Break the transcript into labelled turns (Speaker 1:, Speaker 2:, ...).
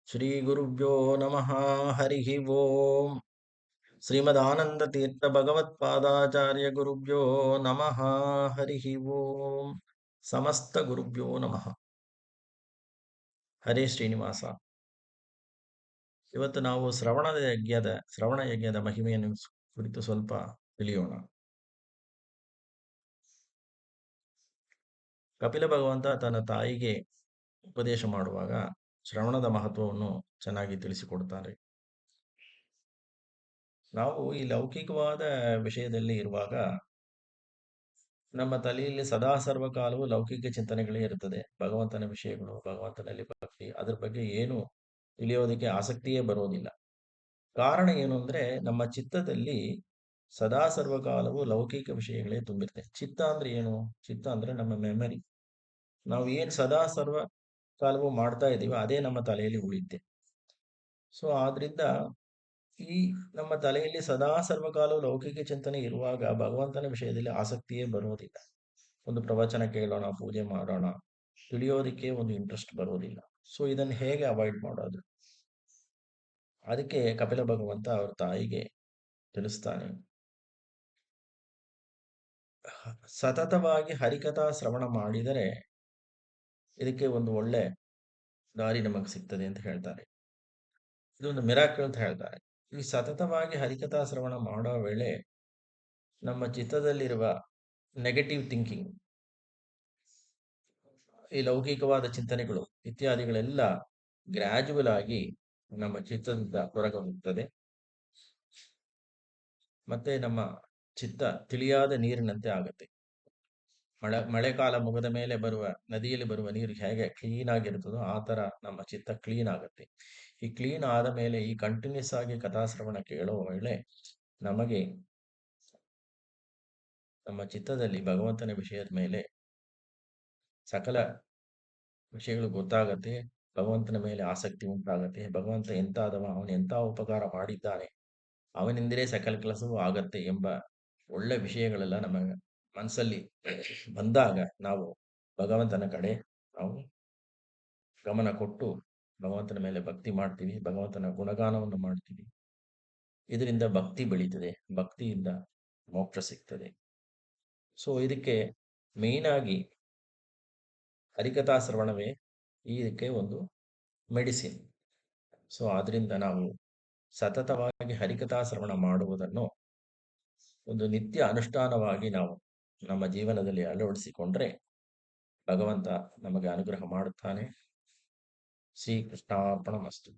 Speaker 1: ಶ್ರೀ ಗುರುಭ್ಯೋ ನಮಃ. ಹರಿ ಓಂ. ಶ್ರೀಮದಾನಂದ ತೀರ್ಥ ಭಗವತ್ಪಾದಾಚಾರ್ಯ ಗುರುಭ್ಯೋ ನಮಃ. ಹರಿ ಓಂ. ಸಮಸ್ತ ಗುರುಭ್ಯೋ ನಮಃ. ಹರೇ ಶ್ರೀನಿವಾಸ. ಇವತ್ತು ನಾವು ಶ್ರವಣ ಯಜ್ಞದ ಮಹಿಮೆಯನ್ನು ಕುರಿತು ಸ್ವಲ್ಪ ತಿಳಿಯೋಣ. ಕಪಿಲ ಭಗವಂತ ತನ್ನ ತಾಯಿಗೆ ಉಪದೇಶ ಮಾಡುವಾಗ ಶ್ರವಣದ ಮಹತ್ವವನ್ನು ಚೆನ್ನಾಗಿ ತಿಳಿಸಿಕೊಡ್ತಾರೆ. ನಾವು ಈ ಲೌಕಿಕವಾದ ವಿಷಯದಲ್ಲಿ ಇರುವಾಗ ನಮ್ಮ ತಲೆಯಲ್ಲಿ ಸದಾ ಸರ್ವಕಾಲವು ಲೌಕಿಕ ಚಿಂತನೆಗಳೇ ಇರುತ್ತದೆ. ಭಗವಂತನ ವಿಷಯಗಳು, ಭಗವಂತನಲ್ಲಿ ಭಕ್ತಿ, ಅದ್ರ ಬಗ್ಗೆ ಏನು ತಿಳಿಯೋದಕ್ಕೆ ಆಸಕ್ತಿಯೇ ಬರೋದಿಲ್ಲ. ಕಾರಣ ಏನು ಅಂದ್ರೆ ನಮ್ಮ ಚಿತ್ತದಲ್ಲಿ ಸದಾ ಸರ್ವಕಾಲವು ಲೌಕಿಕ ವಿಷಯಗಳೇ ತುಂಬಿರುತ್ತೆ. ಚಿತ್ತ ಅಂದ್ರೆ ಏನು? ಚಿತ್ತ ಅಂದ್ರೆ ನಮ್ಮ ಮೆಮರಿ. ನಾವು ಏನ್ ಸದಾ ಸರ್ವ ಕಾಲವು ಮಾಡ್ತಾ ಇದೀವೋ ಅದೇ ನಮ್ಮ ತಲೆಯಲ್ಲಿ ಉಳಿಯುತ್ತೆ. ಸೊ ಆದ್ರಿಂದ ಈ ನಮ್ಮ ತಲೆಯಲ್ಲಿ ಸದಾ ಸರ್ವಕಾಲವು ಲೌಕಿಕ ಚಿಂತನೆ ಇರುವಾಗ ಭಗವಂತನ ವಿಷಯದಲ್ಲಿ ಆಸಕ್ತಿಯೇ ಬರೋದಿಲ್ಲ. ಒಂದು ಪ್ರವಚನ ಕೇಳೋಣ, ಪೂಜೆ ಮಾಡೋಣ, ತಿಳಿಯೋದಕ್ಕೆ ಒಂದು ಇಂಟ್ರೆಸ್ಟ್ ಬರೋದಿಲ್ಲ. ಸೊ ಇದನ್ನು ಹೇಗೆ ಅವಾಯ್ಡ್ ಮಾಡೋದು? ಅದಕ್ಕೆ ಕಪಿಲ ಭಗವಂತ ಅವ್ರ ತಾಯಿಗೆ ತಿಳಿಸ್ತಾನೆ. ಸತತವಾಗಿ ಹರಿಕಥಾ ಶ್ರವಣ ಮಾಡಿದರೆ ಇದಕ್ಕೆ ಒಂದು ಒಳ್ಳೆ ದಾರಿ ನಮಗೆ ಸಿಗ್ತದೆ ಅಂತ ಹೇಳ್ತಾರೆ. ಇದೊಂದು ಮಿರಾಕಲ್ ಅಂತ ಹೇಳ್ತಾರೆ. ಈ ಸತತವಾಗಿ ಹರಿಕಥಾ ಶ್ರವಣ ಮಾಡೋ ವೇಳೆ ನಮ್ಮ ಚಿತ್ತದಲ್ಲಿರುವ ನೆಗೆಟಿವ್ ಥಿಂಕಿಂಗ್, ಈ ಲೌಕಿಕವಾದ ಚಿಂತನೆಗಳು ಇತ್ಯಾದಿಗಳೆಲ್ಲ ಗ್ರಾಜುವಲ್ ಆಗಿ ನಮ್ಮ ಚಿತ್ತದಿಂದ ಹೊರಗೆ ಹೋಗ್ತದೆ. ಮತ್ತೆ ನಮ್ಮ ಚಿತ್ತ ತಿಳಿಯಾದ ನೀರಿನಂತೆ ಆಗುತ್ತೆ. ಮಳೆಕಾಲ ಮುಗಿದ ಮೇಲೆ ಬರುವ ನದಿಯಲ್ಲಿ ಬರುವ ನೀರು ಹೇಗೆ ಕ್ಲೀನ್ ಆಗಿರ್ತದೋ ಆ ತರ ನಮ್ಮ ಚಿತ್ತ ಕ್ಲೀನ್ ಆಗುತ್ತೆ. ಈ ಕ್ಲೀನ್ ಆದ ಮೇಲೆ ಈ ಕಂಟಿನ್ಯೂಸ್ ಆಗಿ ಕಥಾಶ್ರವಣ ಕೇಳೋ ವೇಳೆ ನಮಗೆ ನಮ್ಮ ಚಿತ್ತದಲ್ಲಿ ಭಗವಂತನ ವಿಷಯದ ಮೇಲೆ ಸಕಲ ವಿಷಯಗಳು ಗೊತ್ತಾಗತ್ತೆ. ಭಗವಂತನ ಮೇಲೆ ಆಸಕ್ತಿ ಉಂಟಾಗತ್ತೆ. ಭಗವಂತ ಎಂತಾದವ, ಅವನು ಎಂತ ಉಪಕಾರ ಮಾಡಿದ್ದಾನೆ, ಅವನಿಂದಲೇ ಸಕಲ ಕೆಲಸವೂ ಆಗತ್ತೆ ಎಂಬ ಒಳ್ಳೆ ವಿಷಯಗಳೆಲ್ಲ ನಮ್ಮ ಮನಸ್ಸಲ್ಲಿ ಬಂದಾಗ ನಾವು ಭಗವಂತನ ಕಡೆ ನಾವು ಗಮನ ಕೊಟ್ಟು ಭಗವಂತನ ಮೇಲೆ ಭಕ್ತಿ ಮಾಡ್ತೀವಿ, ಭಗವಂತನ ಗುಣಗಾನವನ್ನು ಮಾಡ್ತೀವಿ. ಇದರಿಂದ ಭಕ್ತಿ ಬೆಳೀತದೆ, ಭಕ್ತಿಯಿಂದ ಮೋಕ್ಷ ಸಿಗ್ತದೆ. ಸೊ ಇದಕ್ಕೆ ಮೇನ್ ಆಗಿ ಹರಿಕಥಾ ಶ್ರವಣವೇ ಇದಕ್ಕೆ ಒಂದು ಮೆಡಿಸಿನ್. ಸೊ ಆದ್ರಿಂದ ನಾವು ಸತತವಾಗಿ ಹರಿಕಥಾ ಶ್ರವಣ ಮಾಡುವುದನ್ನು ಒಂದು ನಿತ್ಯ ಅನುಷ್ಠಾನವಾಗಿ ನಾವು ನಮ್ಮ ಜೀವನದಲ್ಲಿ ಅಳವಡಿಸಿಕೊಂಡ್ರೆ ಭಗವಂತ ನಮಗೆ ಅನುಗ್ರಹ ಮಾಡುತ್ತಾನೆ. ಶ್ರೀಕೃಷ್ಣಾರ್ಪಣಮಸ್ತು.